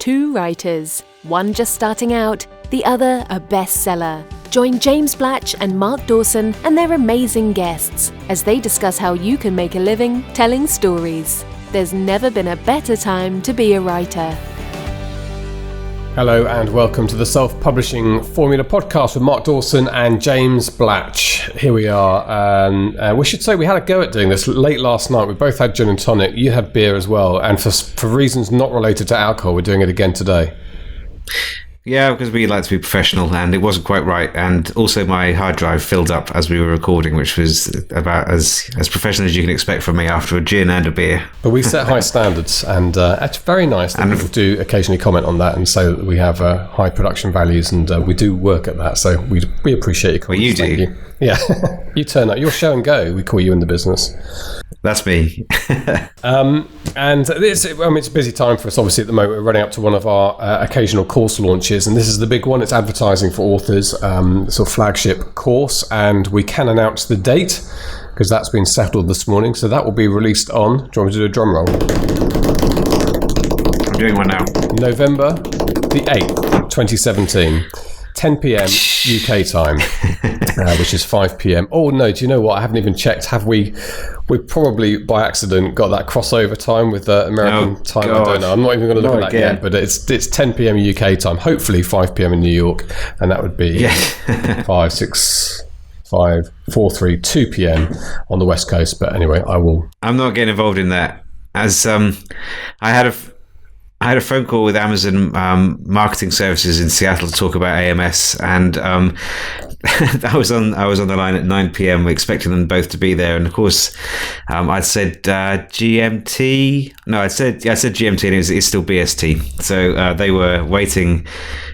two writers, one just starting out, the other a bestseller. Join James Blatch and Mark Dawson and their amazing guests as they discuss how you can make a living telling stories. There's never been a better time to be a writer. Hello and welcome to the Self-Publishing Formula Podcast with Mark Dawson and James Blatch. Here we are. We should say we had a go at doing this late last night. We both had gin and tonic. You had beer as well. And for reasons not related to alcohol, we're doing it again today. Yeah, because we like to be professional, and it wasn't quite right. And also my hard drive filled up as we were recording, which was about as professional as you can expect from me after a gin and a beer. But we set high standards, and it's very nice that people do occasionally comment on that and say that we have high production values, and we do work at that. So we appreciate your comments. Well, you do. You. Yeah, you turn up. You're show and go. We call you in the business. That's me. And it's a busy time for us, obviously, at the moment. We're running up to one of our occasional course launches, and this is the big one. It's advertising for authors, sort of flagship course, and we can announce the date because that's been settled this morning. So that will be released on, do you want me to do a drum roll? I'm doing one now. November the 8th, 2017. 10 p.m. UK time, which is 5 p.m. Oh no, do you know what? I haven't even checked. Have we probably by accident got that crossover time with American time? God. I don't know. I'm not even going to look at that yet, but it's 10 p.m. UK time. Hopefully 5 p.m. in New York, and that would be 5, 6, 5, 4, 3, 2 p.m. on the West Coast. But anyway, I'm not getting involved in that. As I had a phone call with Amazon Marketing Services in Seattle to talk about AMS, and I was on the line at 9 p.m. expecting them both to be there, and of course I'd said GMT. No, I said GMT, and it's still BST. So they were waiting.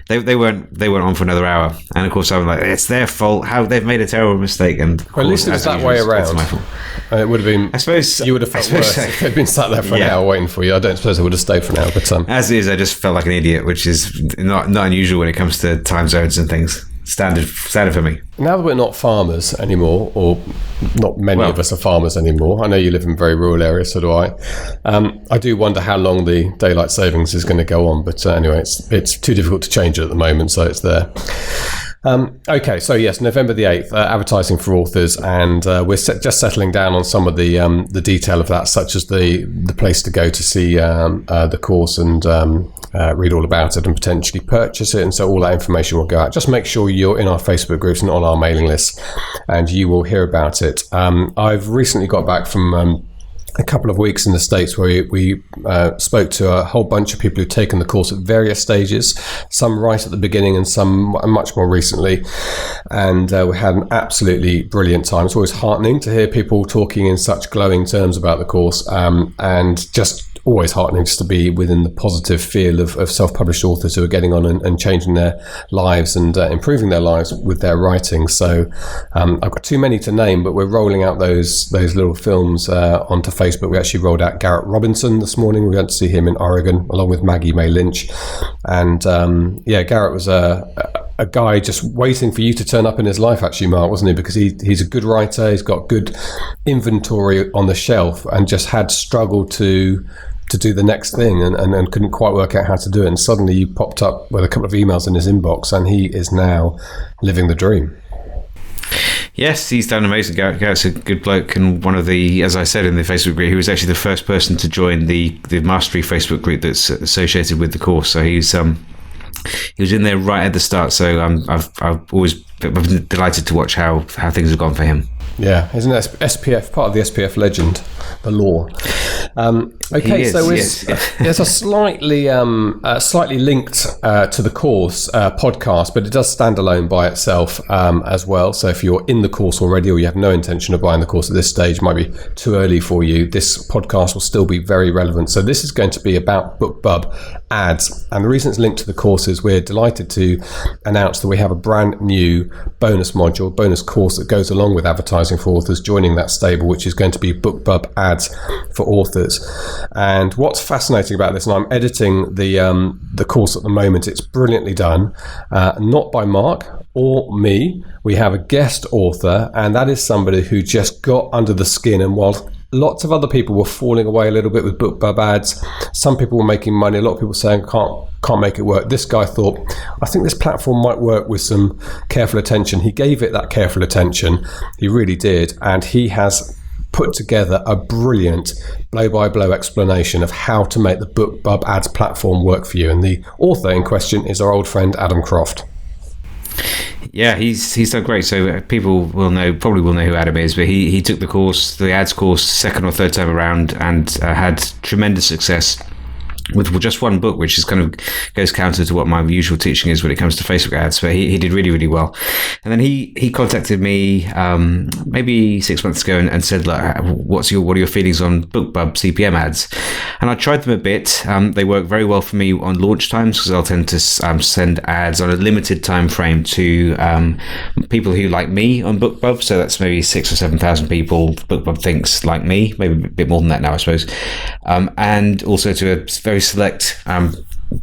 They weren't on for another hour, and of course I was like, it's their fault. How they've made a terrible mistake, and well, at least it was that way around. It's my fault. It would have been. I suppose you would have felt worse if they'd been sat there for an hour waiting for you. I don't suppose I would have stayed for an hour, but as is, I just felt like an idiot, which is not unusual when it comes to time zones and things. Standard for me. Now that we're not farmers anymore, or not many of us are farmers anymore, I know you live in very rural areas, so do I. I do wonder how long the daylight savings is going to go on, but anyway, it's too difficult to change it at the moment, so it's there. Okay, so yes, November the 8th, advertising for authors, and we're just settling down on some of the detail of that, such as the place to go to see the course and read all about it and potentially purchase it, and so all that information will go out. Just make sure you're in our Facebook groups and on our mailing list, and you will hear about it. I've recently got back from a couple of weeks in the States where we spoke to a whole bunch of people who've taken the course at various stages, some right at the beginning and some much more recently. And we had an absolutely brilliant time. It's always heartening to hear people talking in such glowing terms about the course, and just always heartening just to be within the positive feel of self-published authors who are getting on and changing their lives and improving their lives with their writing. So I've got too many to name, but we're rolling out those little films onto Facebook. We actually rolled out Garrett Robinson this morning. We went to see him in Oregon along with Maggie May Lynch. And Garrett was a guy just waiting for you to turn up in his life, actually, Mark, wasn't he? Because he's a good writer, he's got good inventory on the shelf, and just had struggled to do the next thing and couldn't quite work out how to do it. And suddenly you popped up with a couple of emails in his inbox, and he is now living the dream. Yes, he's done amazing. Garrett's a good bloke, and one of the, as I said in the Facebook group, he was actually the first person to join the Mastery Facebook group that's associated with the course. So he was in there right at the start. So I've always been delighted to watch how things have gone for him. Yeah, isn't that SPF part of the SPF legend, the law? Okay, so there's a slightly linked to the course podcast, but it does stand alone by itself as well. So if you're in the course already, or you have no intention of buying the course at this stage, might be too early for you, this podcast will still be very relevant. So this is going to be about BookBub Ads, and the reason it's linked to the course is we're delighted to announce that we have a brand new bonus course that goes along with advertising for authors, joining that stable, which is going to be BookBub Ads for authors. And what's fascinating about this, and I'm editing the course at the moment, it's brilliantly done, not by Mark or me. We have a guest author, and that is somebody who just got under the skin, and while lots of other people were falling away a little bit with BookBub ads. Some people were making money. A lot of people saying can't make it work. This guy thought, I think this platform might work with some careful attention. He gave it that careful attention. He really did. And he has put together a brilliant blow-by-blow explanation of how to make the BookBub ads platform work for you. And the author in question is our old friend Adam Croft. Yeah, he's done great. So people probably will know who Adam is, but he took the ads course second or third time around and had tremendous success with just one book, which is kind of goes counter to what my usual teaching is when it comes to Facebook ads. But he did really, really well. And then he contacted me maybe 6 months ago and said, like, what are your feelings on BookBub CPM ads? And I tried them a bit. They work very well for me on launch times because I'll tend to send ads on a limited time frame to people who like me on BookBub. So that's maybe 6,000 or 7,000 people BookBub thinks like me, maybe a bit more than that now, I suppose. And also to a very select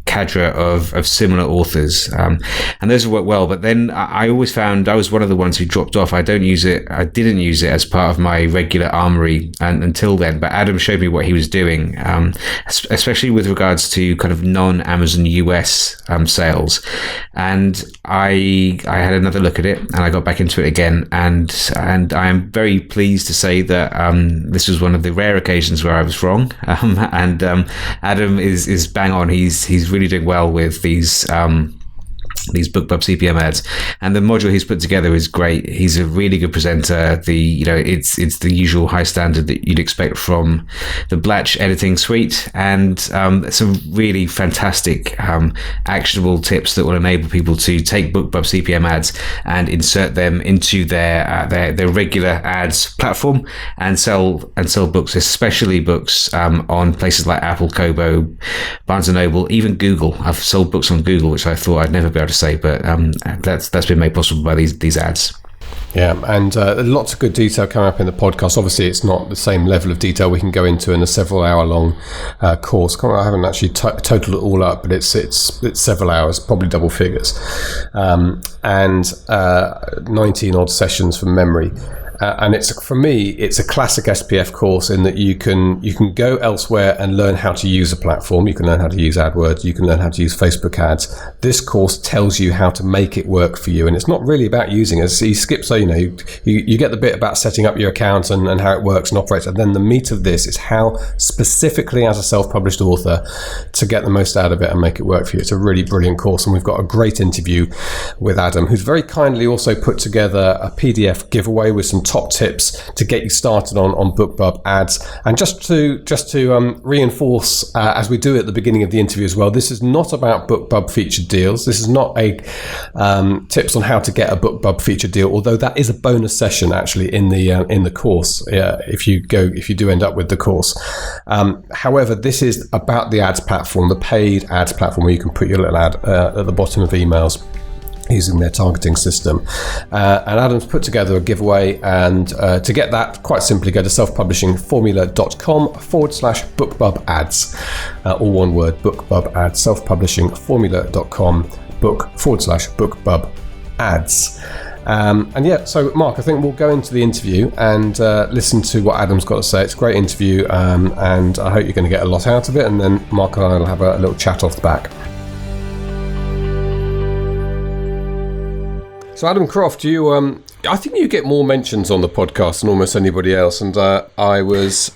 cadre of similar authors, and those work well. But then I always found I was one of the ones who dropped off. I didn't use it as part of my regular armory until then. But Adam showed me what he was doing, especially with regards to kind of non-Amazon US sales. And I had another look at it, and I got back into it again. And I am very pleased to say that this was one of the rare occasions where I was wrong. Adam is bang on. He's really doing well with these BookBub CPM ads, and the module he's put together is great. He's a really good presenter. It's the usual high standard that you'd expect from the Blatch editing suite, and some really fantastic actionable tips that will enable people to take BookBub CPM ads and insert them into their regular ads platform and sell books, especially books on places like Apple, Kobo, Barnes & Noble, even Google. I've sold books on Google, which I thought I'd never be able to say, but that's been made possible by these ads. Yeah, and lots of good detail coming up in the podcast. Obviously, it's not the same level of detail we can go into in a several hour long course. I haven't actually totaled it all up, but it's several hours, probably double figures, and 19 odd sessions from memory. And for me, it's a classic SPF course in that you can go elsewhere and learn how to use a platform. You can learn how to use AdWords. You can learn how to use Facebook ads. This course tells you how to make it work for you. And it's not really about using it. So you skip, you get the bit about setting up your account and how it works and operates. And then the meat of this is how specifically as a self-published author to get the most out of it and make it work for you. It's a really brilliant course. And we've got a great interview with Adam, who's very kindly also put together a PDF giveaway with some top tips to get you started on BookBub ads. And just to reinforce, as we do at the beginning of the interview as well, this is not about BookBub featured deals. This is not a tips on how to get a BookBub featured deal, although that is a bonus session actually in the course if you do end up with the course. However, this is about the ads platform, the paid ads platform, where you can put your little ad at the bottom of emails using their targeting system. And Adam's put together a giveaway, and to get that, quite simply go to selfpublishingformula.com/BookBub ads. All one word, BookBub ads, selfpublishingformula.com /BookBub ads. So Mark, I think we'll go into the interview and listen to what Adam's got to say. It's a great interview, and I hope you're going to get a lot out of it, and then Mark and I will have a little chat off the back. So Adam Croft, I think you get more mentions on the podcast than almost anybody else. And I was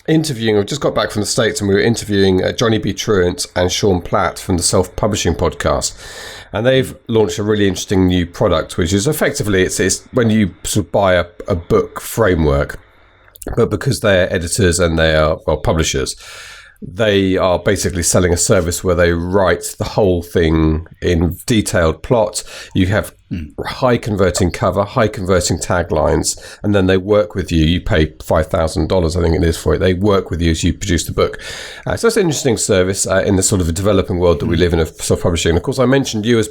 interviewing, I've just got back from the States, and we were interviewing Johnny B. Truant and Sean Platt from the Self-Publishing Podcast. And they've launched a really interesting new product, which is effectively, it's when you sort of buy a book framework, but because they're editors and they are, publishers, they are basically selling a service where they write the whole thing in detailed plot. You have high converting cover, high converting taglines, and then they work with you. You pay $5,000, I think it is, for it. They work with you as you produce the book. So it's an interesting service in the sort of a developing world that we live in of self-publishing. And of course, I mentioned you as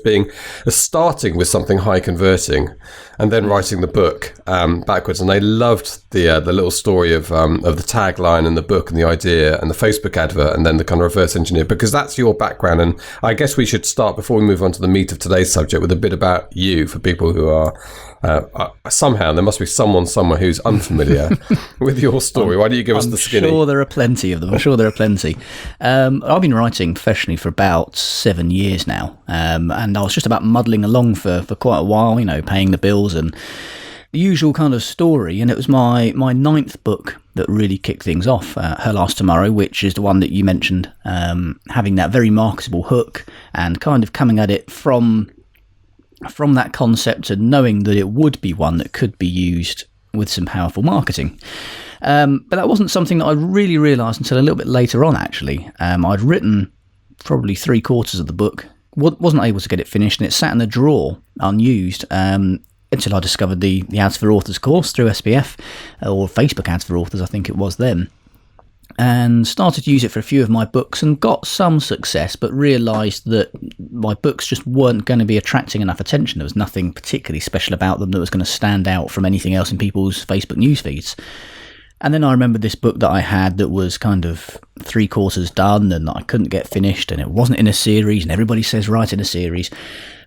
starting with something high converting and then writing the book backwards. And they loved the little story of the tagline and the book and the idea and the Facebook advert and then the kind of reverse engineer, because that's your background. And I guess we should start, before we move on to the meat of today's subject, with a bit about you. review for people who are somehow there must be someone somewhere who's unfamiliar with your story. Why don't you give us the skinny? I'm sure there are plenty of them. I've been writing professionally for about 7 years now, and I was just about muddling along for quite a while, paying the bills and the usual kind of story. And it was my 9th book that really kicked things off, Her Last Tomorrow, which is the one that you mentioned, having that very marketable hook and kind of coming at it from that concept and knowing that it would be one that could be used with some powerful marketing. But that wasn't something that I really realised until a little bit later on, actually. I'd written probably 3/4 of the book, wasn't able to get it finished, and it sat in a drawer unused until I discovered the Ads for Authors course through SPF, or Facebook Ads for Authors, I think it was then. And started to use it for a few of my books and got some success, but realised that my books just weren't going to be attracting enough attention. There was nothing particularly special about them that was going to stand out from anything else in people's Facebook news feeds. And then I remembered this book that I had that was kind of 3/4 done and I couldn't get finished, and it wasn't in a series, and everybody says write in a series.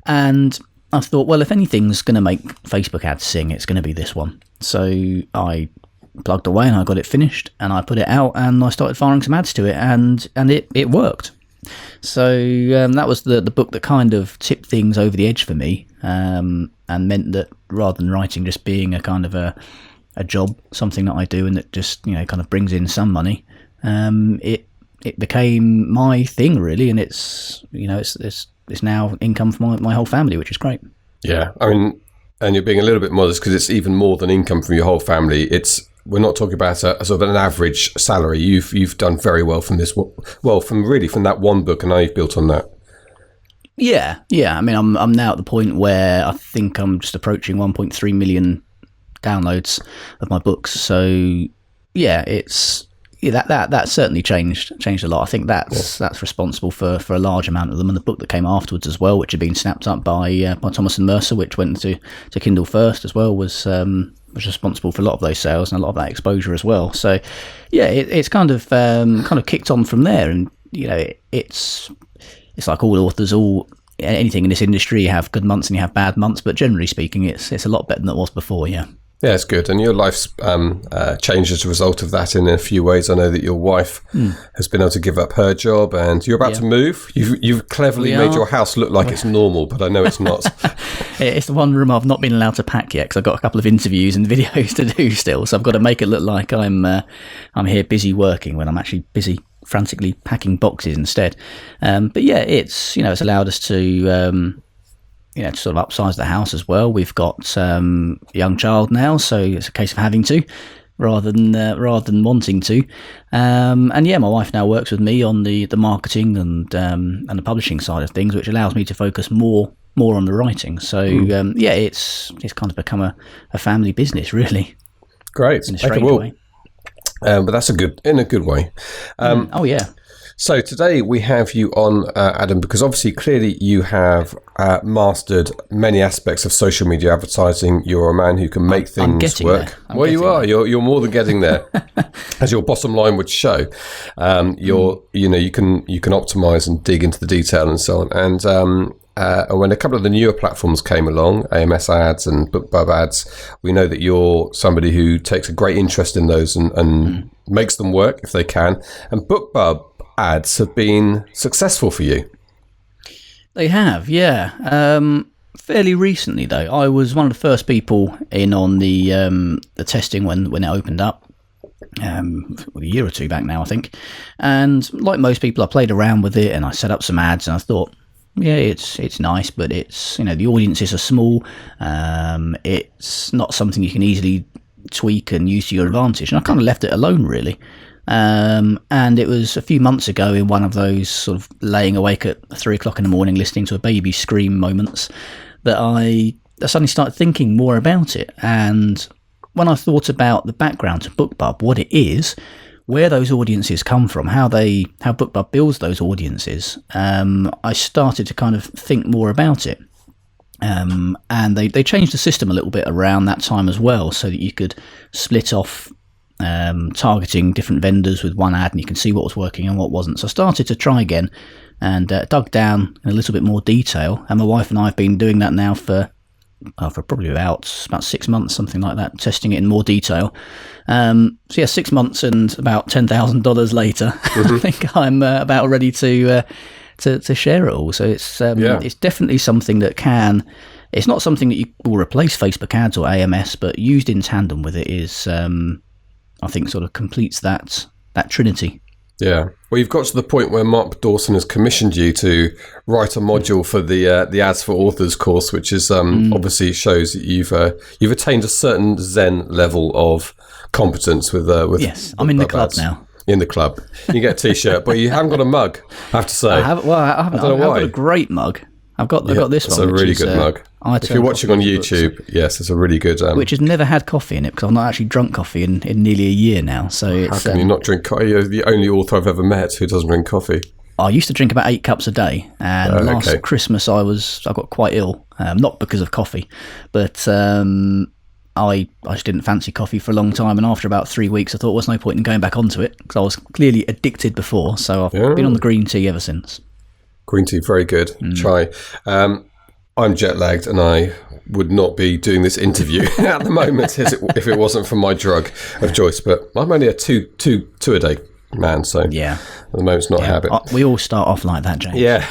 And I thought, well, if anything's going to make Facebook ads sing, it's going to be this one. So I plugged away and I got it finished and I put it out and I started firing some ads to it, and it worked. So that was the book that kind of tipped things over the edge for me, and meant that rather than writing just being a kind of a job, something that I do and that just kind of brings in some money, it became my thing really, and it's now income for my whole family, which is great. Yeah, I mean, and you're being a little bit modest because it's even more than income from your whole family. We're not talking about a sort of an average salary. You've done very well from this. Well, from that one book, and now you've built on that. Yeah. I mean, I'm now at the point where I think I'm just approaching 1.3 million downloads of my books. So yeah, that certainly changed a lot. I think that's responsible for a large amount of them, and the book that came afterwards as well, which had been snapped up by Thomas and Mercer, which went to Kindle first as well, was responsible for a lot of those sales and a lot of that exposure as well. So yeah, it's kind of kicked on from there, and it's like all authors, anything in this industry, you have good months and you have bad months, but generally speaking, it's a lot better than it was before. Yeah, it's good. And your life's changed as a result of that in a few ways. I know that your wife has been able to give up her job, and you're about to move. You've cleverly made your house look like it's normal, but I know it's not. It's the one room I've not been allowed to pack yet because I've got a couple of interviews and videos to do still. So I've got to make it look like I'm here busy working when I'm actually busy frantically packing boxes instead. But yeah, it's allowed us to sort of upsize the house as well. We've got a young child now, so it's a case of having to rather than wanting to. And yeah, my wife now works with me on the marketing and the publishing side of things, which allows me to focus more on the writing. So yeah, it's kind of become a family business, really. Great. In a strange way. But that's in a good way. Oh yeah. So today we have you on, Adam, because obviously clearly you have mastered many aspects of social media advertising. You're a man who can make things work. Well, you are. You're more than getting there, as your bottom line would show. You can optimize and dig into the detail and so on. And when a couple of the newer platforms came along, AMS Ads and BookBub Ads, we know that you're somebody who takes a great interest in those and makes them work if they can. And BookBub Ads have been successful for you. They have, yeah. Fairly recently, though, I was one of the first people in on the testing when it opened up. A year or two back now, I think. And like most people, I played around with it and I set up some ads, and I thought, yeah, it's nice, but it's the audiences are small. It's not something you can easily tweak and use to your advantage, and I kind of left it alone, really. And it was a few months ago, in one of those sort of laying awake at 3 o'clock in the morning listening to a baby scream moments, that I suddenly started thinking more about it. And when I thought about the background to BookBub, what it is, where those audiences come from, how BookBub builds those audiences, I started to kind of think more about it. And they changed the system a little bit around that time as well, so that you could split off targeting different vendors with one ad, and you can see what was working and what wasn't. So I started to try again and dug down in a little bit more detail, and my wife and I have been doing that now for for probably about 6 months, something like that, testing it in more detail. So yeah, 6 months and about $10,000 later, I think I'm about ready to share it all. So it's definitely something that can. It's not something that you will replace Facebook ads or AMS, but used in tandem with it is, I think, sort of completes that trinity. Yeah. Well, you've got to the point where Mark Dawson has commissioned you to write a module for the Ads for Authors course, which is obviously shows that you've attained a certain Zen level of competence with Yes, I'm in the club ads. now. In the club, you get a T-shirt, but you haven't got a mug. I have to say, I haven't. I've got a great mug. I've got this one. It's a really good mug. If you're watching on YouTube, yes, it's a really good. Which has never had coffee in it, because I've not actually drunk coffee in nearly a year now. So how can you not drink coffee? You're the only author I've ever met who doesn't drink coffee. I used to drink about 8 cups a day, and last Christmas I got quite ill, not because of coffee, but I just didn't fancy coffee for a long time, and after about 3 weeks I thought there was no point in going back onto it, because I was clearly addicted before, so I've been on the green tea ever since. Green tea, very good. Try. I'm jet lagged, and I would not be doing this interview at the moment if it wasn't for my drug of choice. But I'm only a two a day man, so yeah, at the moment it's not a habit. We all start off like that, James. Yeah,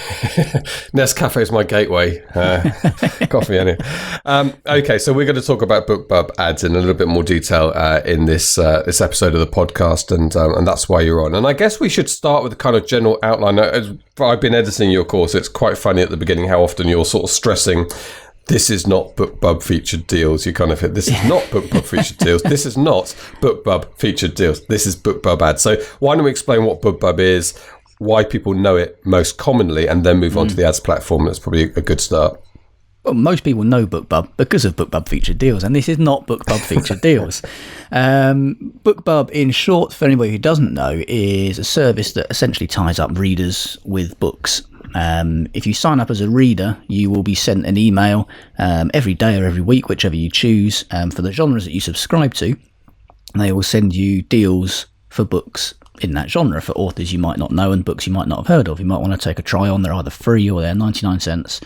Nescafe is my gateway. Coffee, anyway. Okay, so we're going to talk about BookBub ads in a little bit more detail in this episode of the podcast, and that's why you're on. And I guess we should start with a kind of general outline. As I've been editing your course, it's quite funny at the beginning how often you're sort of stressing, this is not BookBub featured deals. You kind of hit, this is not BookBub featured deals. This is not BookBub featured deals. This is BookBub ads. So why don't we explain what BookBub is, why people know it most commonly, and then move on to the ads platform. That's probably a good start. Well, most people know BookBub because of BookBub featured deals, and this is not BookBub featured deals. BookBub, in short, for anybody who doesn't know, is a service that essentially ties up readers with books. If you sign up as a reader, you will be sent an email every day or every week, whichever you choose, for the genres that you subscribe to. And they will send you deals for books in that genre for authors you might not know and books you might not have heard of. You might want to take a try on. They're either free or they're 99 cents.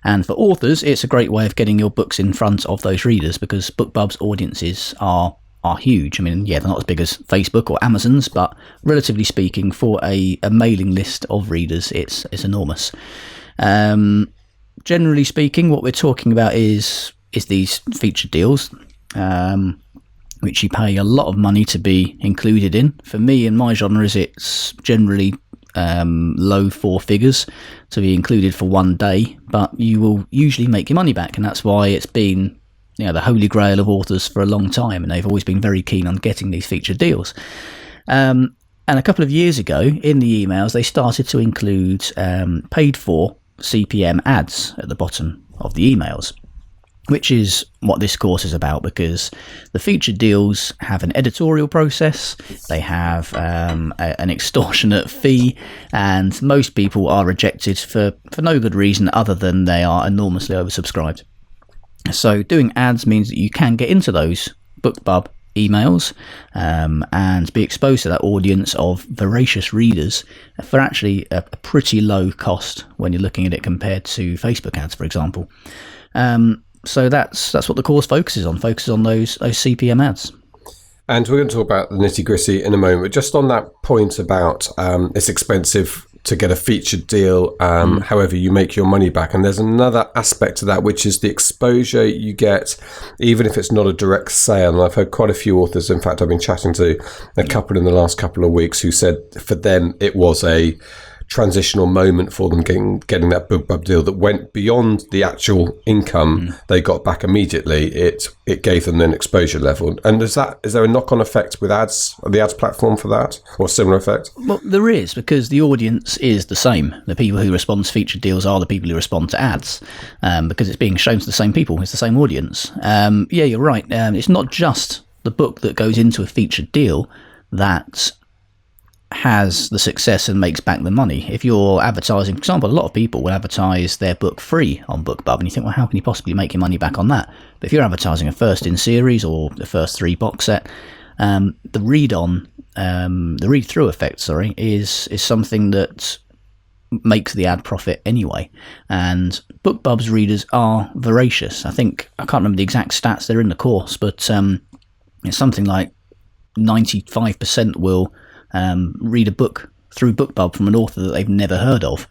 And for authors, it's a great way of getting your books in front of those readers, because BookBub's audiences are huge. I mean, yeah, they're not as big as Facebook or Amazon's, but relatively speaking, for a mailing list of readers, it's enormous. Generally speaking, what we're talking about is these featured deals, which you pay a lot of money to be included in. For me, in my genres, it's generally low 4 figures to be included for one day, but you will usually make your money back, and that's why it's been the holy grail of authors for a long time, and they've always been very keen on getting these featured deals. And a couple of years ago, in the emails, they started to include paid for CPM ads at the bottom of the emails, which is what this course is about, because the featured deals have an editorial process, they have an extortionate fee, and most people are rejected for no good reason other than they are enormously oversubscribed. So doing ads means that you can get into those BookBub emails and be exposed to that audience of voracious readers for actually a pretty low cost when you're looking at it compared to Facebook ads, for example. So that's what the course focuses on those CPM ads. And we're going to talk about the nitty-gritty in a moment. But just on that point about it's expensive to get a featured deal, however you make your money back. And there's another aspect to that, which is the exposure you get, even if it's not a direct sale. And I've heard quite a few authors, in fact, I've been chatting to a couple in the last couple of weeks who said for them it was a transitional moment for them getting that BookBub deal that went beyond the actual income they got back immediately. It gave them an exposure level. And is there a knock-on effect with ads, the ads platform for that, or a similar effect? Well, there is, because the audience is the same. The people who respond to featured deals are the people who respond to ads, because it's being shown to the same people. It's the same audience. Yeah, you're right. It's not just the book that goes into a featured deal that has the success and makes back the money. If you're advertising, for example, a lot of people will advertise their book free on BookBub, and you think, well, how can you possibly make your money back on that? But if you're advertising a first in series or the first 3 box set, the read through effect, is something that makes the ad profit anyway. And BookBub's readers are voracious. I can't remember the exact stats, they're in the course, but it's something like 95% will read a book through BookBub from an author that they've never heard of.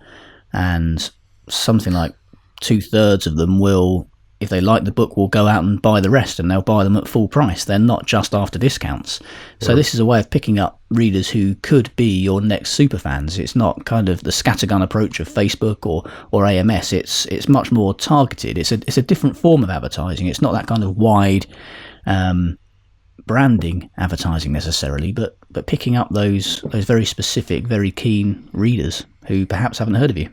And something like 2/3 of them will, if they like the book, will go out and buy the rest, and they'll buy them at full price. They're not just after discounts. So this is a way of picking up readers who could be your next superfans. It's not kind of the scattergun approach of Facebook or AMS. It's much more targeted. It's a different form of advertising. It's not that kind of wide branding advertising necessarily, but picking up those very specific, very keen readers who perhaps haven't heard of you.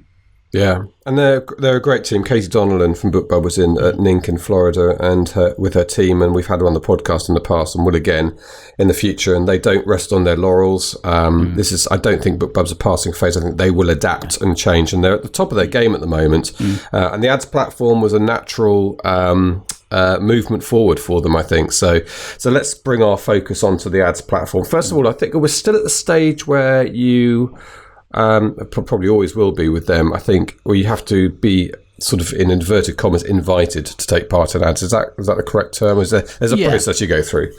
Yeah, and they're a great team. Katie Donnellan from BookBub was in at NINC in Florida and with her team, and we've had her on the podcast in the past and will again in the future, and they don't rest on their laurels. I don't think BookBub's a passing phase. I think they will adapt and change, and they're at the top of their game at the moment. And the ads platform was a natural movement forward for them, I think. So let's bring our focus onto the ads platform. First of all, I think we're still at the stage where you... probably always will be with them, I think, where you have to be sort of in inverted commas invited to take part in ads. Is that the correct term? There's a process you go through?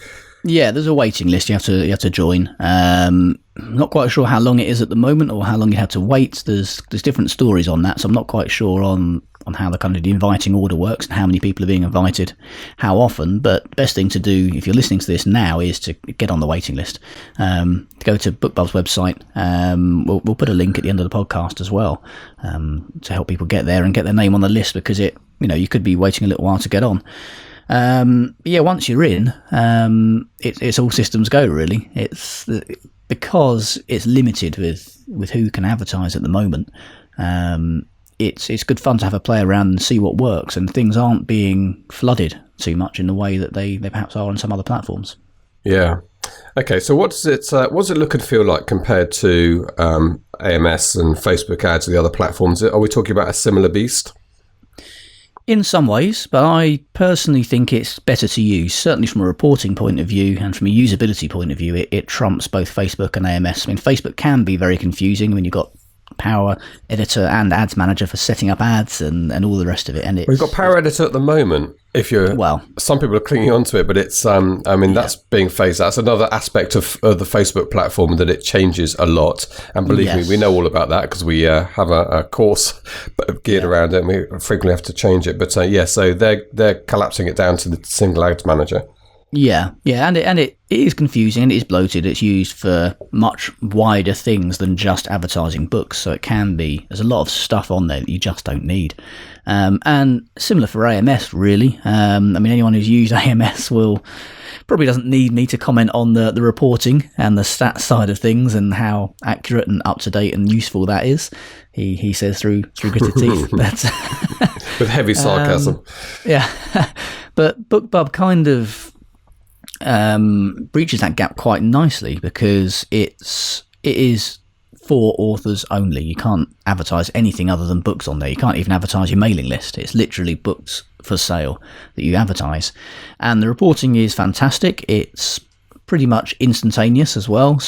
Yeah, there's a waiting list you have to join. Not quite sure how long it is at the moment or how long you have to wait. There's different stories on that, so I'm not quite sure on how the kind of the inviting order works and how many people are being invited, how often. But the best thing to do if you're listening to this now is to get on the waiting list. Go to BookBub's website. We'll put a link at the end of the podcast as well to help people get there and get their name on the list, because you could be waiting a little while to get on. Once you're in, it's all systems go, really. It's because it's limited with who can advertise at the moment. It's good fun to have a play around and see what works, and things aren't being flooded too much in the way that they perhaps are on some other platforms. Yeah. Okay, so what does it look and feel like compared to AMS and Facebook ads or the other platforms? Are we talking about a similar beast? In some ways, but I personally think it's better to use. Certainly from a reporting point of view and from a usability point of view, it trumps both Facebook and AMS. I mean, Facebook can be very confusing when you've got Power Editor and Ads Manager for setting up ads and all the rest of it. And we've got Power Editor at the moment. Some people are clinging onto it, but it's that's being phased out. That's another aspect of the Facebook platform, that it changes a lot. And believe me, we know all about that because we have a course geared around it, and we frequently have to change it. But so they're collapsing it down to the single Ads Manager. Yeah, and it is confusing and it is bloated. It's used for much wider things than just advertising books, so there's a lot of stuff on there that you just don't need. And similar for AMS, really. Anyone who's used AMS probably doesn't need me to comment on the reporting and the stats side of things and how accurate and up to date and useful that is. He says through gritted teeth. With heavy sarcasm. But BookBub kind of breaches that gap quite nicely, because it is for authors only. You can't advertise anything other than books on there. You can't even advertise your mailing list. It's literally books for sale that you advertise, and the reporting is fantastic. It's pretty much instantaneous as well,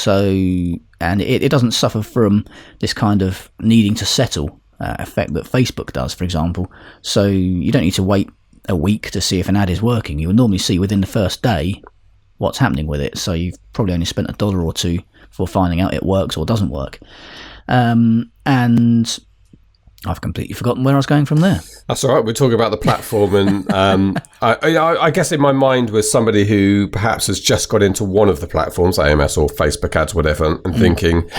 and it doesn't suffer from this kind of needing to settle effect that Facebook does, for example. So you don't need to wait a week to see if an ad is working. You will normally see within the first day what's happening with it, so you've probably only spent $1 or $2 before finding out it works or doesn't work. And I've completely forgotten where I was going from there. That's all right. We're talking about the platform, and I guess in my mind was somebody who perhaps has just got into one of the platforms, AMS or Facebook ads, whatever, and thinking,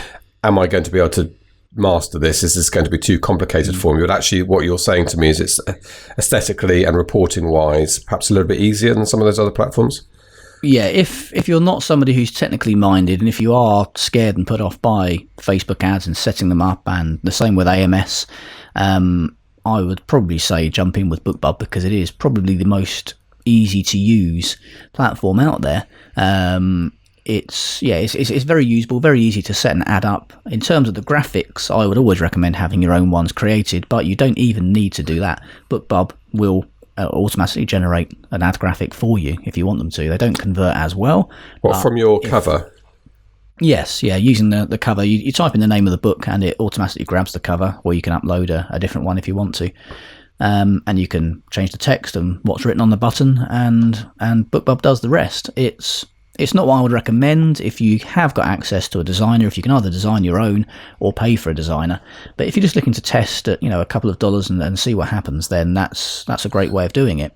am I going to be able to master this? Is this going to be too complicated for me? But actually what you're saying to me is it's aesthetically and reporting wise perhaps a little bit easier than some of those other platforms. Yeah, if you're not somebody who's technically minded, and if you are scared and put off by Facebook ads and setting them up, and the same with AMS, I would probably say jump in with BookBub, because it is probably the most easy to use platform out there. It's very usable, very easy to set an ad up. In terms of the graphics, I would always recommend having your own ones created, but you don't even need to do that. BookBub will automatically generate an ad graphic for you if you want them to. They don't convert as well. From your cover? Yes, yeah, using the cover. You type in the name of the book and it automatically grabs the cover, or you can upload a different one if you want to. And you can change the text and what's written on the button, and BookBub does the rest. It's not what I would recommend if you have got access to a designer, if you can either design your own or pay for a designer. But if you're just looking to test at, a couple of dollars and see what happens, then that's a great way of doing it.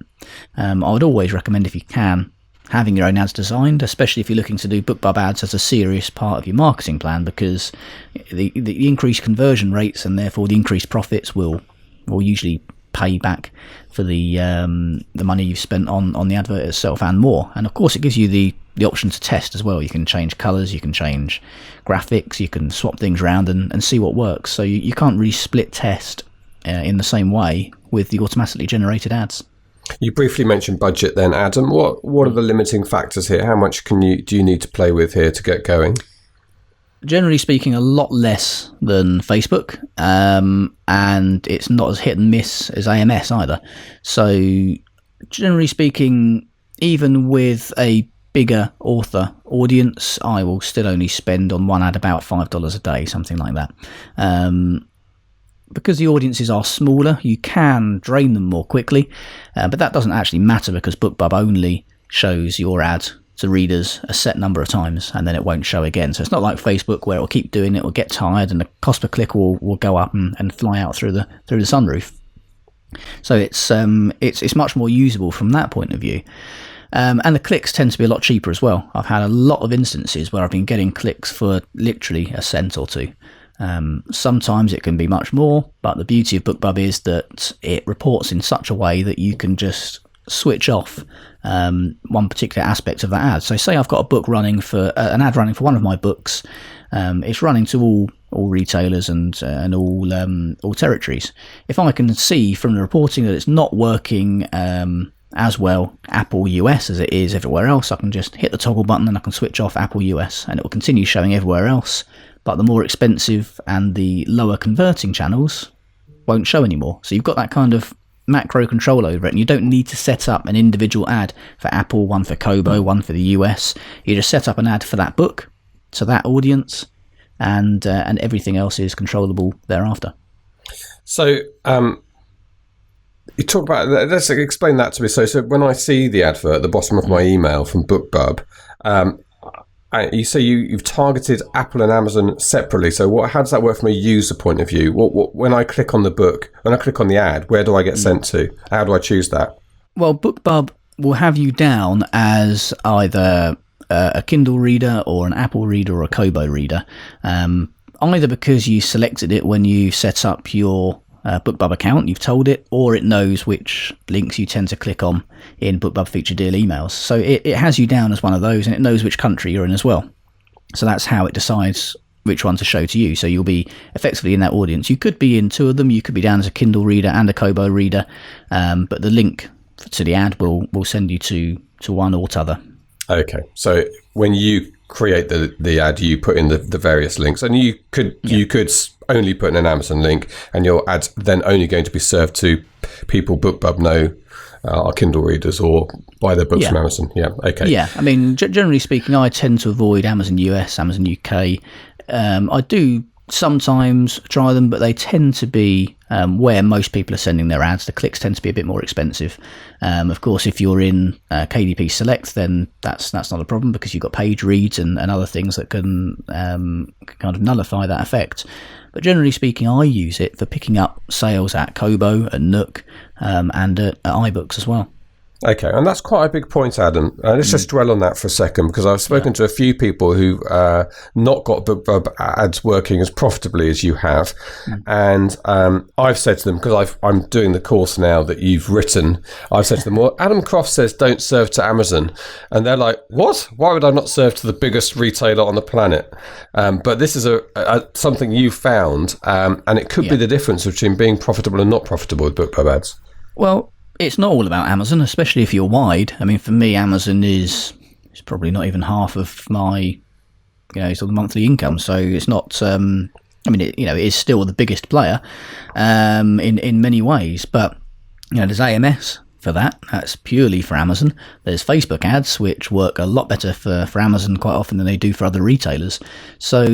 I would always recommend, if you can, having your own ads designed, especially if you're looking to do BookBub ads as a serious part of your marketing plan, because the increased conversion rates and therefore the increased profits will usually pay back for the money you've spent on the advert itself and more. And of course it gives you the option to test as well. You can change colours, you can change graphics, you can swap things around and see what works. So you can't really split test in the same way with the automatically generated ads. You briefly mentioned budget then, Adam. What are the limiting factors here? How much do you need to play with here to get going? Generally speaking, a lot less than Facebook, and it's not as hit and miss as AMS either. So generally speaking, even with a bigger author audience, I will still only spend on one ad about $5 a day, something like that. Because the audiences are smaller, you can drain them more quickly, but that doesn't actually matter because BookBub only shows your ad to readers a set number of times and then it won't show again. So it's not like Facebook where it'll keep doing it, will get tired, and the cost per click will go up and fly out through the sunroof. So it's much more usable from that point of view. And the clicks tend to be a lot cheaper as well. I've had a lot of instances where I've been getting clicks for literally a cent or two. Sometimes it can be much more, but the beauty of BookBub is that it reports in such a way that you can just switch off one particular aspect of that ad. So say I've got a book running for an ad running for one of my books. It's running to all retailers and all territories. If I can see from the reporting that it's not working as well Apple US as it is everywhere else, I can just hit the toggle button and I can switch off Apple US and it will continue showing everywhere else, but the more expensive and the lower converting channels won't show anymore. So you've got that kind of macro control over it, and you don't need to set up an individual ad for Apple, one for Kobo, one for the US. You just set up an ad for that book to that audience, and everything else is controllable thereafter. So you talk about, let's explain that to me. So when I see the advert at the bottom of my email from BookBub, you say you've targeted Apple and Amazon separately. So how does that work from a user point of view? When I click on the book, when I click on the ad, where do I get sent to? How do I choose that? Well, BookBub will have you down as either a Kindle reader or an Apple reader or a Kobo reader, either because you selected it when you set up your BookBub account, you've told it, or it knows which links you tend to click on in BookBub Feature Deal emails. So it has you down as one of those, and it knows which country you're in as well. So that's how it decides which one to show to you. So you'll be effectively in that audience. You could be in two of them. You could be down as a Kindle reader and a Kobo reader, but the link to the ad will send you to one or t'other. Okay, so when you create the ad, you put in the various links, and you could only put in an Amazon link, and your ad's then only going to be served to people BookBub know are Kindle readers or buy their books from Amazon. Yeah, okay. Yeah, I mean, generally speaking, I tend to avoid Amazon US, Amazon UK. I do sometimes try them, but they tend to be where most people are sending their ads. The clicks tend to be a bit more expensive. Of course, if you're in KDP Select, then that's not a problem because you've got page reads and other things that can kind of nullify that effect. But generally speaking, I use it for picking up sales at Kobo, at Nook, and at iBooks as well. Okay, and that's quite a big point, Adam. Let's just dwell on that for a second, because I've spoken to a few people who've not got BookBub ads working as profitably as you have. And I've said to them, because I'm doing the course now that you've written, I've said to them, well, Adam Croft says don't serve to Amazon. And they're like, what? Why would I not serve to the biggest retailer on the planet? But this is something you found, and it could be the difference between being profitable and not profitable with BookBub ads. Well, it's not all about Amazon, especially if you're wide. I mean, for me, Amazon is probably not even half of my, sort of monthly income. So it's not. I mean, it is still the biggest player in many ways. But there's AMS, for that. That's purely for Amazon. There's Facebook ads, which work a lot better for Amazon quite often than they do for other retailers. So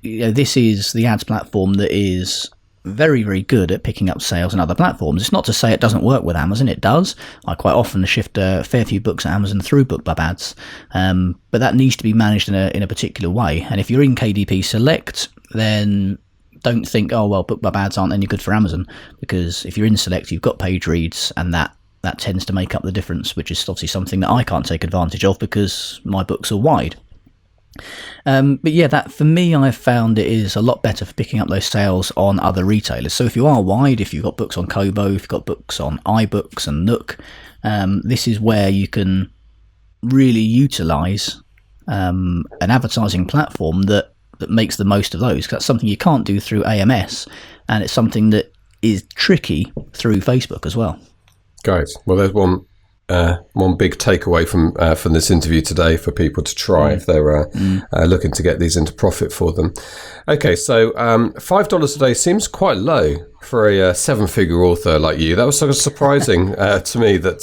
this is the ads platform that is very, very good at picking up sales on other platforms. It's not to say it doesn't work with Amazon. It does. I quite often shift a fair few books at Amazon through BookBub Ads, but that needs to be managed in a particular way. And if you're in KDP Select, then don't think, oh, well, BookBub Ads aren't any good for Amazon, because if you're in Select, you've got page reads, and that tends to make up the difference, which is obviously something that I can't take advantage of because my books are wide. But yeah, that for me, I've found it is a lot better for picking up those sales on other retailers. So if you are wide, if you've got books on Kobo, if you've got books on iBooks and Nook, this is where you can really utilise an advertising platform that makes the most of those. 'Cause that's something you can't do through AMS, and it's something that is tricky through Facebook as well. Great. Well, there's one big takeaway from this interview today for people to try if they're looking to get these into profit for them. Okay, so $5 a day seems quite low for a seven-figure author like you. That was sort of surprising to me. That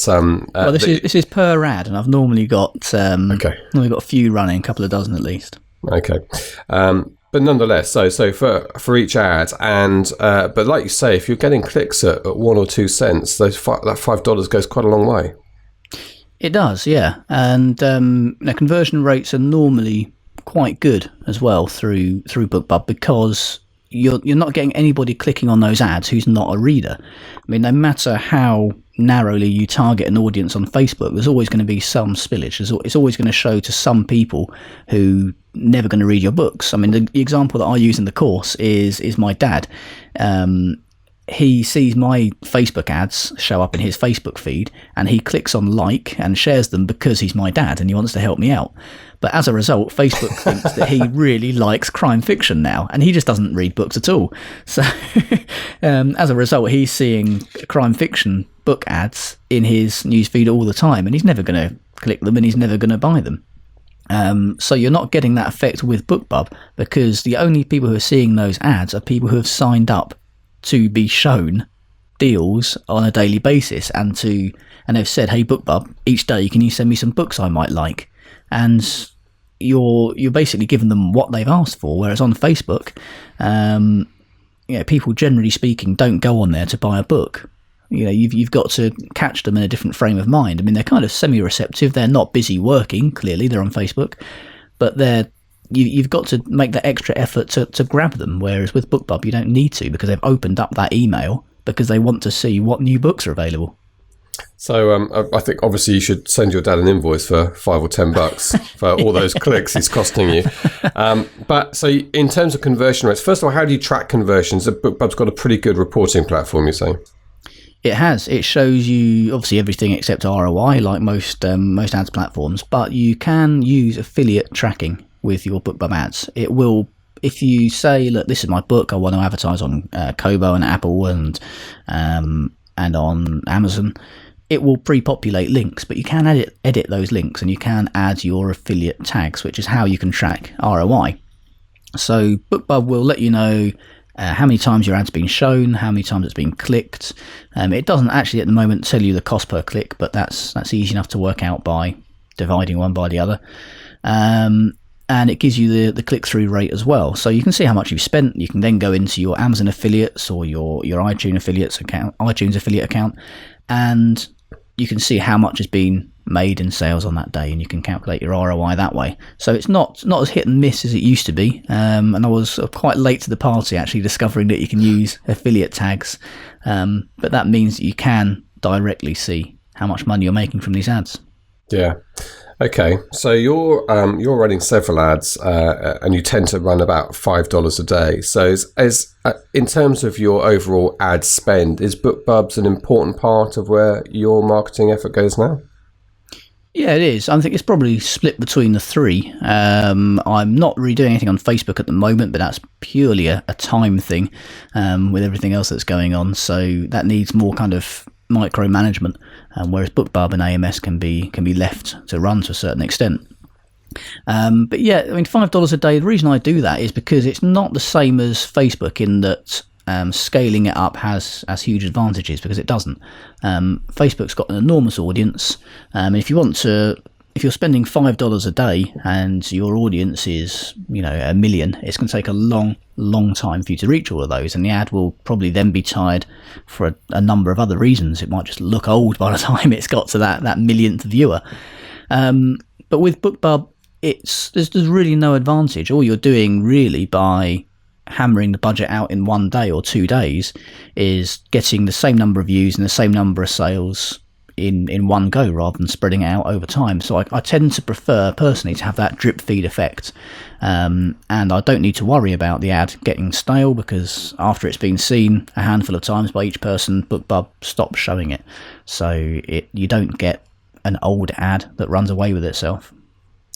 well, this is per ad, and I've normally got a few running, a couple of dozen at least. Okay. But nonetheless, so for each ad, and but like you say, if you're getting clicks at 1 or 2 cents, that $5 goes quite a long way. It does, yeah, and conversion rates are normally quite good as well through BookBub, because you're not getting anybody clicking on those ads who's not a reader. I mean, no matter how narrowly you target an audience on Facebook, there's always going to be some spillage. It's always going to show to some people who never going to read your books. I mean, the example that I use in the course is my dad. He sees my Facebook ads show up in his Facebook feed, and he clicks on like and shares them because he's my dad and he wants to help me out. But as a result, Facebook thinks that he really likes crime fiction now, and he just doesn't read books at all. So as a result, he's seeing crime fiction book ads in his newsfeed all the time, and he's never going to click them and he's never going to buy them. So you're not getting that effect with BookBub, because the only people who are seeing those ads are people who have signed up to be shown deals on a daily basis, and they've said, hey BookBub, each day can you send me some books I might like? And you're basically giving them what they've asked for. Whereas on Facebook, people generally speaking don't go on there to buy a book. You've got to catch them in a different frame of mind. I mean, they're kind of semi-receptive. They're not busy working. Clearly, they're on Facebook, but you've got to make that extra effort to grab them. Whereas with BookBub, you don't need to, because they've opened up that email because they want to see what new books are available. So I think obviously you should send your dad an invoice for $5 or $10 for all those clicks he's costing you. But so in terms of conversion rates, first of all, how do you track conversions? BookBub's got a pretty good reporting platform, you say? It has. It shows you obviously everything except ROI, like most ads platforms. But you can use affiliate tracking with your BookBub ads. It will, if you say, look, this is my book, I want to advertise on Kobo and Apple and on Amazon, it will pre-populate links, but you can edit those links, and you can add your affiliate tags, which is how you can track ROI. So BookBub will let you know how many times your ad's been shown, how many times it's been clicked. It doesn't actually at the moment tell you the cost per click, but that's easy enough to work out by dividing one by the other. And it gives you the click-through rate as well. So you can see how much you've spent. You can then go into your Amazon affiliates or your iTunes affiliate account, and you can see how much has been made in sales on that day, and you can calculate your ROI that way. So it's not as hit and miss as it used to be. And I was quite late to the party actually discovering that you can use affiliate tags. But that means that you can directly see how much money you're making from these ads. Yeah. Okay, so you're running several ads, and you tend to run about $5 a day. So, as in terms of your overall ad spend, is BookBub's an important part of where your marketing effort goes now? Yeah, it is. I think it's probably split between the three. I'm not really doing anything on Facebook at the moment, but that's purely a time thing with everything else that's going on. So that needs more kind of micromanagement, whereas BookBub and AMS can be left to run to a certain extent. But yeah, I mean, $5 a day, the reason I do that is because it's not the same as Facebook in that scaling it up has huge advantages, because it doesn't. Facebook's got an enormous audience. If you're spending $5 a day and your audience is 1 million, it's going to take a long time for you to reach all of those, and the ad will probably then be tired for a number of other reasons. It might just look old by the time it's got to that millionth viewer. But with BookBub, there's really no advantage. All you're doing really by hammering the budget out in 1 day or 2 days is getting the same number of views and the same number of sales in one go, rather than spreading it out over time. So I tend to prefer personally to have that drip feed effect, and I don't need to worry about the ad getting stale, because after it's been seen a handful of times by each person, BookBub stops showing it. So you don't get an old ad that runs away with itself.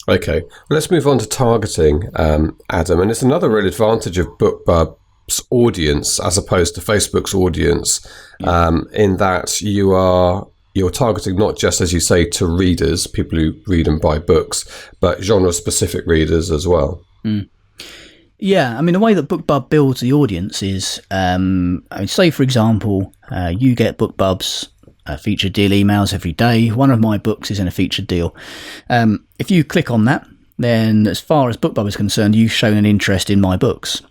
Okay, well, let's move on to targeting, Adam. And it's another real advantage of BookBub's audience as opposed to Facebook's audience, in that you're targeting not just, as you say, to readers, people who read and buy books, but genre-specific readers as well. Yeah, I mean, the way that BookBub builds the audience is, say, for example, you get BookBub's featured deal emails every day. One of my books is in a featured deal. If you click on that, then as far as BookBub is concerned, you've shown an interest in my books.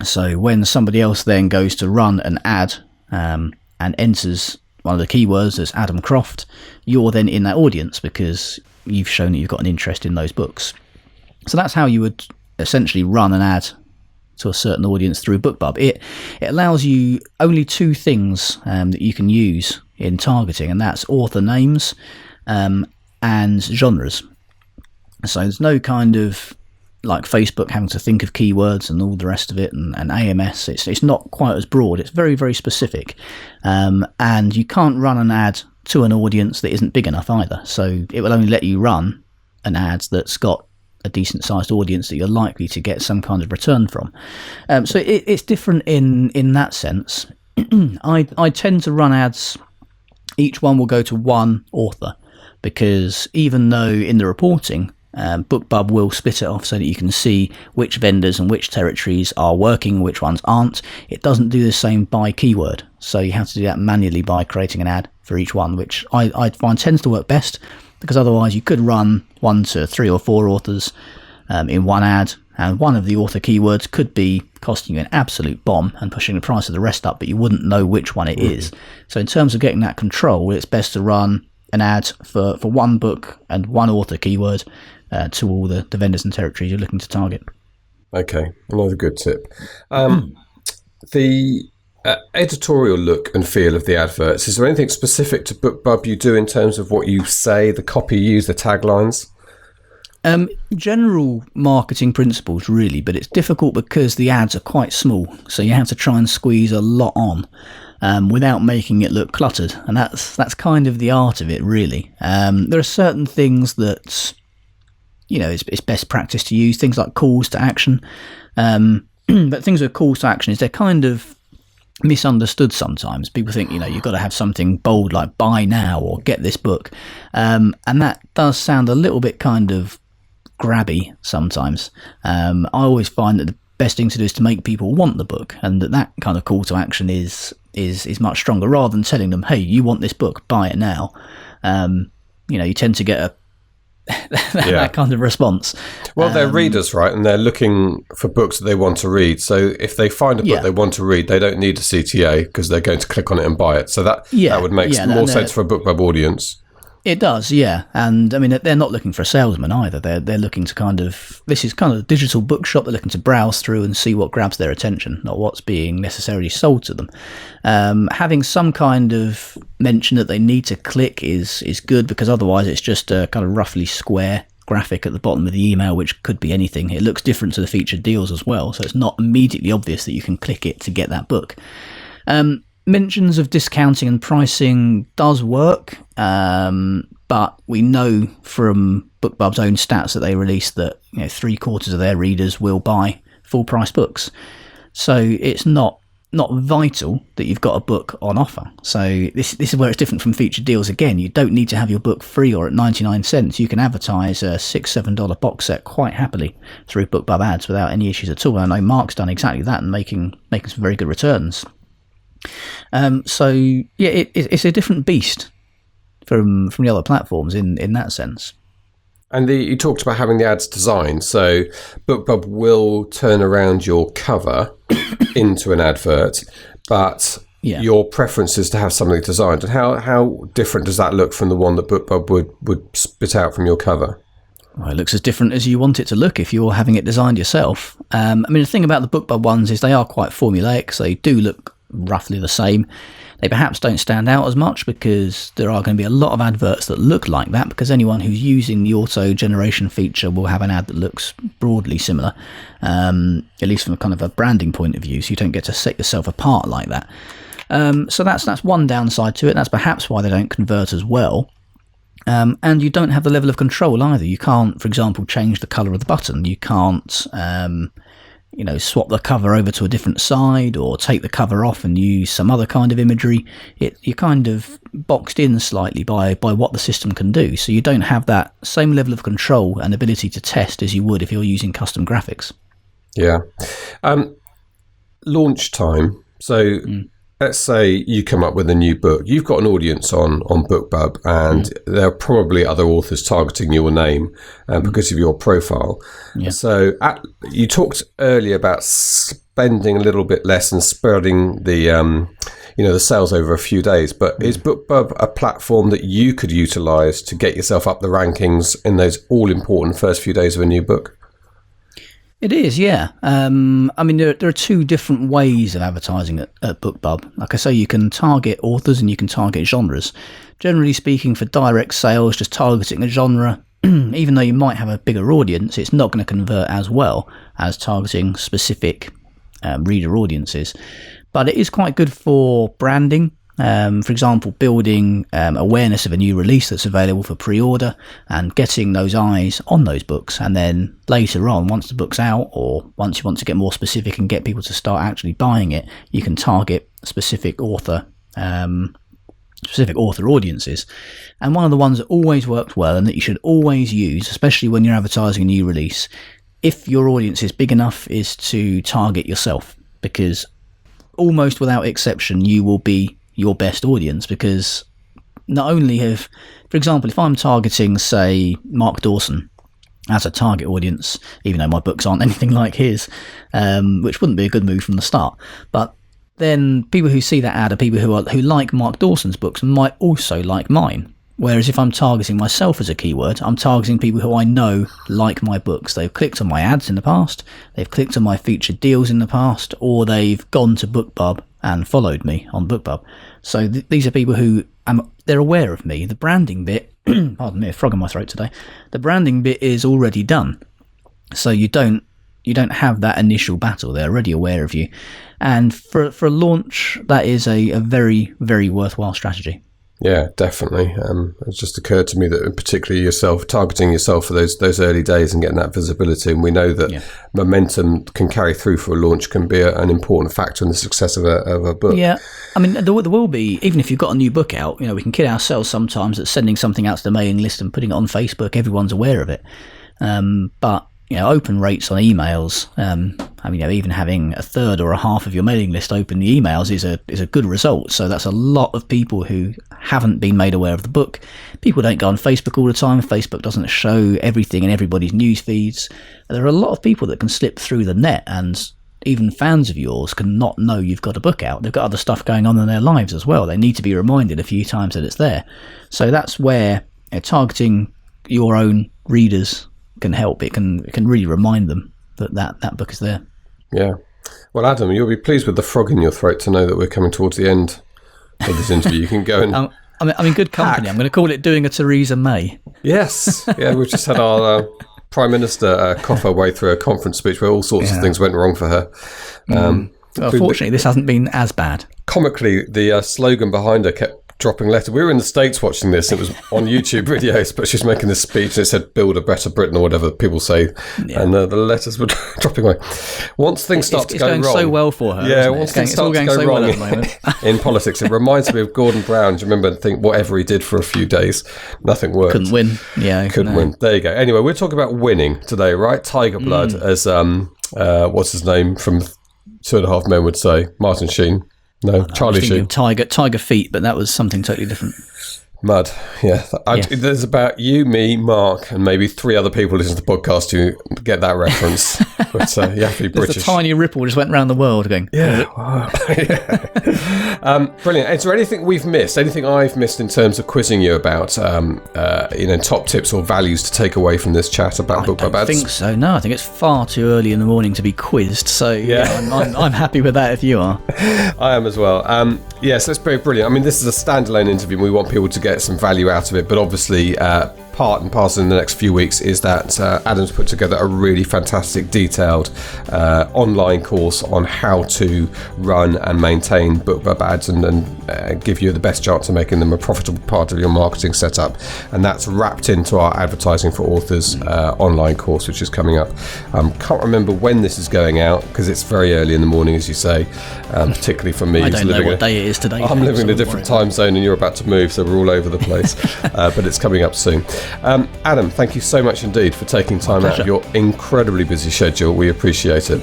So when somebody else then goes to run an ad and enters one of the keywords as Adam Croft, you're then in that audience because you've shown that you've got an interest in those books. So that's how you would essentially run an ad to a certain audience through BookBub. It allows you only 2 things that you can use in targeting, and that's author names and genres. So there's no kind of like Facebook having to think of keywords and all the rest of it, and AMS. It's not quite as broad. It's very, very specific, and you can't run an ad to an audience that isn't big enough either. So it will only let you run an ad that's got a decent sized audience that you're likely to get some kind of return from. So it's different in that sense. I tend to run ads. Each one will go to one author, because even though in the reporting, BookBub will split it off so that you can see which vendors and which territories are working, which ones aren't, it doesn't do the same by keyword. So you have to do that manually by creating an ad for each one, which I find tends to work best, because otherwise you could run 1 to 3 or 4 authors in one ad, and one of the author keywords could be costing you an absolute bomb and pushing the price of the rest up, but you wouldn't know which one it is. So in terms of getting that control, it's best to run an ad for one book and one author keyword to all the vendors and territories you're looking to target. Okay, another good tip. The editorial look and feel of the adverts, is there anything specific to BookBub you do in terms of what you say, the copy you use, the taglines? General marketing principles, really, but it's difficult because the ads are quite small, so you have to try and squeeze a lot on without making it look cluttered, and that's kind of the art of it, really. There are certain things that it's best practice to use, things like calls to action, but things with calls to action is they're kind of misunderstood sometimes. People think you've got to have something bold like buy now or get this book, and that does sound a little bit kind of grabby sometimes. I always find that the best thing to do is to make people want the book, and that kind of call to action is much stronger, rather than telling them, hey, you want this book, buy it now. You tend to get that kind of response. Well, they're readers, right? And they're looking for books that they want to read. So if they find a book they want to read, they don't need a CTA because they're going to click on it and buy it. So that would make more sense for a BookBub audience. It does, yeah. And I mean, they're not looking for a salesman either. They're looking to this is kind of a digital bookshop. They're looking to browse through and see what grabs their attention, not what's being necessarily sold to them. Having some kind of mention that they need to click is good, because otherwise it's just a kind of roughly square graphic at the bottom of the email, which could be anything. It looks different to the featured deals as well, so it's not immediately obvious that you can click it to get that book. Mentions of discounting and pricing does work, but we know from BookBub's own stats that they released that 3/4 of their readers will buy full price books. So it's not not vital that you've got a book on offer. So this is where it's different from featured deals. Again, you don't need to have your book free or at 99 cents. You can advertise a $6-7 box set quite happily through BookBub Ads without any issues at all. I know Mark's done exactly that and making some very good returns. So yeah, it's a different beast from the other platforms in that sense. And you talked about having the ads designed. So BookBub will turn around your cover into an advert, but your preference is to have something designed. And how different does that look from the one that BookBub would spit out from your cover? Well, it looks as different as you want it to look if you're having it designed yourself. I mean, the thing about the BookBub ones is they are quite formulaic, so they do look roughly the same. They perhaps don't stand out as much because there are going to be a lot of adverts that look like that, because anyone who's using the auto generation feature will have an ad that looks broadly similar, at least from a kind of a branding point of view, so you don't get to set yourself apart like that. So that's one downside to it. That's perhaps why they don't convert as well. And you don't have the level of control either. You can't, for example, change the colour of the button. You can't swap the cover over to a different side or take the cover off and use some other kind of imagery. You're kind of boxed in slightly by what the system can do. So you don't have that same level of control and ability to test as you would if you're using custom graphics. Yeah. Launch time. So let's say you come up with a new book. You've got an audience on BookBub, and there are probably other authors targeting your name because of your profile. Yeah. So you talked earlier about spending a little bit less and spreading the the sales over a few days. But is BookBub a platform that you could utilize to get yourself up the rankings in those all-important first few days of a new book? It is, yeah. I mean, there are two different ways of advertising at BookBub. Like I say, you can target authors and you can target genres. Generally speaking, for direct sales, just targeting a genre, even though you might have a bigger audience, it's not going to convert as well as targeting specific reader audiences. But it is quite good for branding. For example, building awareness of a new release that's available for pre-order and getting those eyes on those books. And then later on, once the book's out, or once you want to get more specific and get people to start actually buying it, you can target specific author audiences. And one of the ones that always works well and that you should always use, especially when you're advertising a new release, if your audience is big enough, is to target yourself, because almost without exception, you will be your best audience, because not only have, for example, if I'm targeting, say, Mark Dawson as a target audience, even though my books aren't anything like his, which wouldn't be a good move from the start, but then people who see that ad are people who like Mark Dawson's books and might also like mine. Whereas if I'm targeting myself as a keyword, I'm targeting people who I know like my books. They've clicked on my ads in the past, they've clicked on my featured deals in the past, or they've gone to BookBub and followed me on BookBub. So these are people who they're aware of me. The branding bit, pardon me, a frog in my throat today. The branding bit is already done, so you don't have that initial battle. They're already aware of you, and for a launch, that is a very, very worthwhile strategy. Yeah, definitely. It's just occurred to me that particularly yourself, targeting yourself for those early days and getting that visibility. And we know that momentum can carry through for a launch, can be an important factor in the success of a book. Yeah, I mean, there will be, even if you've got a new book out, we can kid ourselves sometimes that sending something out to the mailing list and putting it on Facebook, everyone's aware of it. But open rates on emails, even having a third or a half of your mailing list open the emails is a good result. So that's a lot of people who haven't been made aware of the book. People don't go on Facebook all the time. Facebook doesn't show everything in everybody's news feeds. There are a lot of people that can slip through the net, and even fans of yours can not know you've got a book out. They've got other stuff going on in their lives as well. They need to be reminded a few times that it's there. So that's where targeting your own readers can help. It can really remind them that book is there. Yeah. Well, Adam, you'll be pleased with the frog in your throat to know that we're coming towards the end of this interview. You can go and I'm in good company. I'm going to call it doing a Theresa May. Yes. Yeah, we've just had our Prime Minister cough her way through a conference speech where all sorts of things went wrong for her. Well, fortunately, this hasn't been as bad. Comically, the slogan behind her kept dropping letters. We were in the States watching this. It was on YouTube videos, but she's making this speech and it said "Build a Better Britain" or whatever people say, and the letters were dropping away. Once things start to go wrong, it's going so well for her. Yeah, once things start to go wrong in politics, it reminds me of Gordon Brown. Do you remember? Think whatever he did for a few days, nothing worked. Couldn't win. Yeah, couldn't win. There you go. Anyway, we're talking about winning today, right? Tiger blood, as what's his name from Two and a Half Men would say, Martin Sheen. No, Charlie Sheen. Tiger feet, but that was something totally different. Mud, yeah. There's about you, me, Mark, and maybe 3 other people listening to the podcast who get that reference. But you have to be British. A tiny ripple just went around the world going, yeah. Wow. Brilliant. Is there anything we've missed? Anything I've missed in terms of quizzing you about, top tips or values to take away from this chat about BookBub Ads? I think so. No, I think it's far too early in the morning to be quizzed. So I'm happy with that if you are. I am as well. Yes, that's very brilliant. I mean, this is a standalone interview. We want people to get some value out of it, but obviously part and parcel in the next few weeks is that Adam's put together a really fantastic detailed online course on how to run and maintain BookBub ads and give you the best chance of making them a profitable part of your marketing setup, and that's wrapped into our Advertising for Authors online course, which is coming up. Can't remember when this is going out because it's very early in the morning, as you say, particularly for me. I don't know what day it is today. I'm living in a different time zone and you're about to move, so we're all over the place. But it's coming up soon. Adam, thank you so much indeed for taking time out of your incredibly busy schedule. We appreciate it.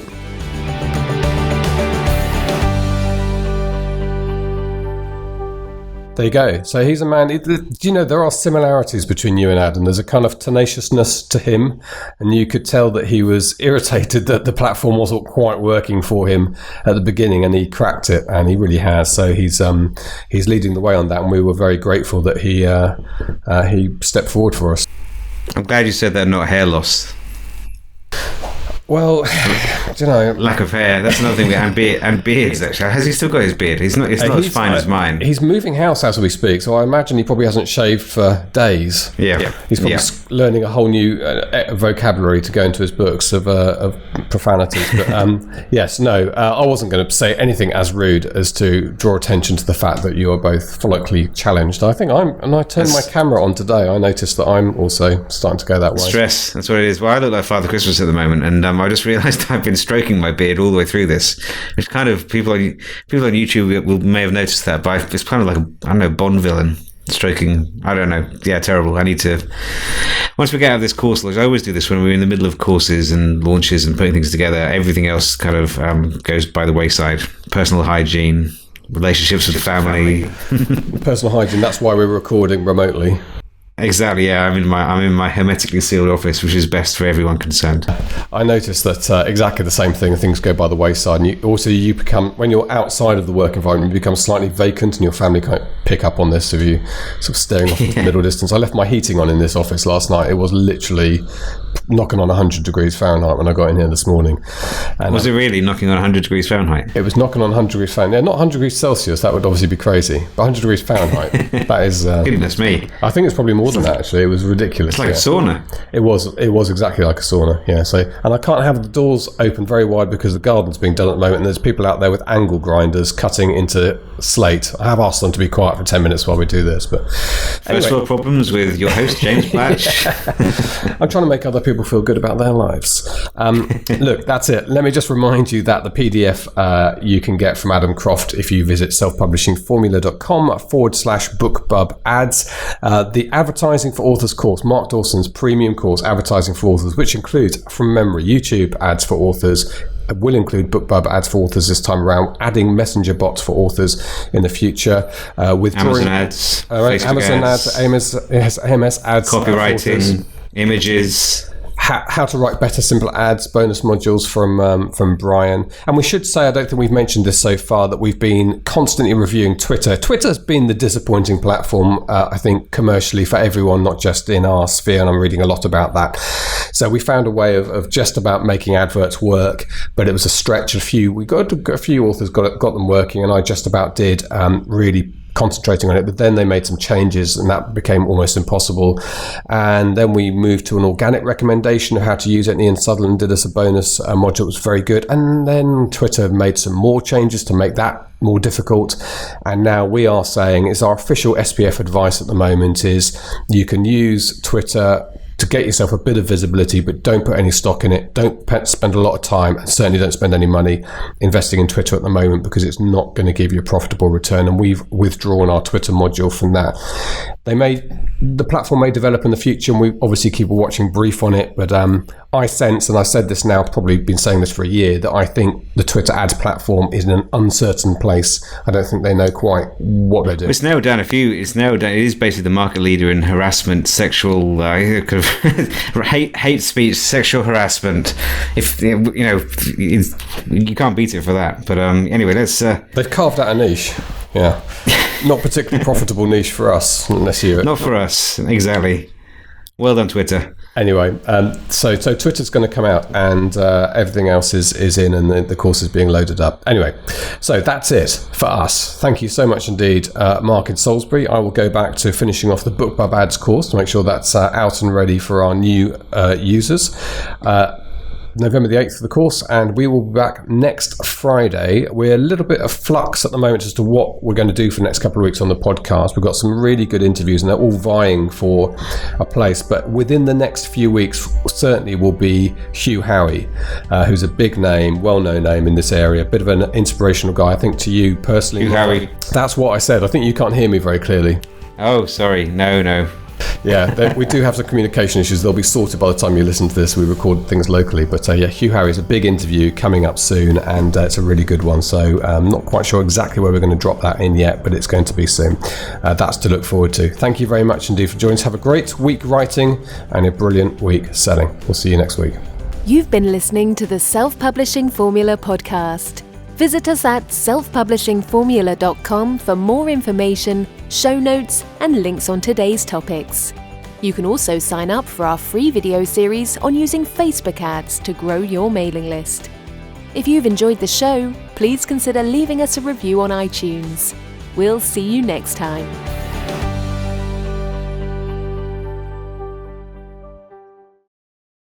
There you go. So he's a man. Do you know there are similarities between you and Adam? There's a kind of tenaciousness to him, and you could tell that he was irritated that the platform wasn't quite working for him at the beginning, and he cracked it, and he really has. So he's leading the way on that, and we were very grateful that he stepped forward for us. I'm glad you said that, not hair loss. Well, you know, lack of hair. That's another thing. And beards. Actually, has he still got his beard? It's not as fine as mine. He's moving house as we speak, so I imagine he probably hasn't shaved for days. Yeah, he's probably learning a whole new vocabulary to go into his books of profanities. But yes, no, I wasn't going to say anything as rude as to draw attention to the fact that you are both follically challenged. I think I turned my camera on today. I noticed that I'm also starting to go that way. Stress. That's what it is. Well, I look like Father Christmas at the moment, and I just realised I've been stroking my beard all the way through this, which kind of people on YouTube may have noticed that, but it's kind of like a Bond villain stroking. I don't know. Yeah, terrible. I need to. Once we get out of this course, I always do this when we're in the middle of courses and launches and putting things together. Everything else kind of goes by the wayside. Personal hygiene, relationships with family. Personal hygiene. That's why we're recording remotely. Exactly. Yeah, I'm in my hermetically sealed office, which is best for everyone concerned. I noticed that exactly the same thing. Things go by the wayside, and you become, when you're outside of the work environment, you become slightly vacant, and your family can't pick up on this if you sort of staring off at the middle distance. I left my heating on in this office last night. It was literally knocking on 100 degrees Fahrenheit when I got in here this morning. And was it really knocking on 100 degrees Fahrenheit? It was knocking on 100 degrees Fahrenheit. Yeah, not 100 degrees Celsius. That would obviously be crazy. But 100 degrees Fahrenheit. That is. Goodness me. I think it's probably more than that. Actually, it was ridiculous. It's like a sauna. It was exactly like a sauna. Yeah. So, and I can't have the doors open very wide because the garden's being done at the moment, and there's people out there with angle grinders cutting into slate. I have asked them to be quiet for 10 minutes while we do this, but first world problems with your host James Blatch. I'm trying to make other people feel good about their lives. Look, that's it. Let me just remind you that the PDF you can get from Adam Croft if you visit selfpublishingformula.com/BookBub Ads. The Advertising for Authors course, Mark Dawson's premium course, Advertising for Authors, which includes, from memory, YouTube ads for authors. It will include BookBub ads for authors this time around, adding messenger bots for authors in the future, with Amazon ads, Amazon ads, AMS ads, copywriting, images. How to write better, simple ads, bonus modules from Brian. And we should say, I don't think we've mentioned this so far, that we've been constantly reviewing Twitter. Twitter's been the disappointing platform, I think, commercially for everyone, not just in our sphere, and I'm reading a lot about that. So we found a way of just about making adverts work, but it was a stretch. We got a few authors got them working, and I just about did. Really concentrating on it, but then they made some changes and that became almost impossible. And then we moved to an organic recommendation of how to use it. Ian Sutherland did us a bonus module that was very good. And then Twitter made some more changes to make that more difficult. And now we are saying, is our official SPF advice at the moment is you can use Twitter to get yourself a bit of visibility, but don't put any stock in it. Don't spend a lot of time, and certainly don't spend any money investing in Twitter at the moment, because it's not going to give you a profitable return. And we've withdrawn our Twitter module from that. The platform may develop in the future, and we obviously keep a watching brief on it. But I sense, and I've said this now, probably been saying this for a year, that I think the Twitter ads platform is in an uncertain place. I don't think they know quite what they're doing. It's nailed down It is basically the market leader in harassment, sexual, hate speech, sexual harassment. If you can't beat it for that. But anyway, let's. They've carved out a niche. Yeah, not particularly profitable niche for us, unless you. Not for us, exactly. Well done, Twitter. Anyway, so Twitter's going to come out, and everything else is in, and the course is being loaded up. Anyway, so that's it for us. Thank you so much indeed, Mark in Salisbury. I will go back to finishing off the BookBub Ads course to make sure that's out and ready for our new users. November the 8th for the course, and we will be back next Friday. We're a little bit of flux at the moment as to what we're going to do for the next couple of weeks on the podcast. We've got some really good interviews and they're all vying for a place, but within the next few weeks certainly will be Hugh Howey, who's a big name, well-known name in this area, a bit of an inspirational guy, I think, to you personally. Hugh Howey. That's what I said. I think you can't hear me very clearly. Oh, sorry. No. Yeah, we do have some communication issues. They'll be sorted by the time you listen to this. We record things locally. But Hugh Howey's a big interview coming up soon, and it's a really good one. So I'm not quite sure exactly where we're going to drop that in yet, but it's going to be soon. That's to look forward to. Thank you very much indeed for joining us. Have a great week writing and a brilliant week selling. We'll see you next week. You've been listening to the Self-Publishing Formula podcast. Visit us at selfpublishingformula.com for more information, show notes, and links on today's topics. You can also sign up for our free video series on using Facebook ads to grow your mailing list. If you've enjoyed the show, please consider leaving us a review on iTunes. We'll see you next time.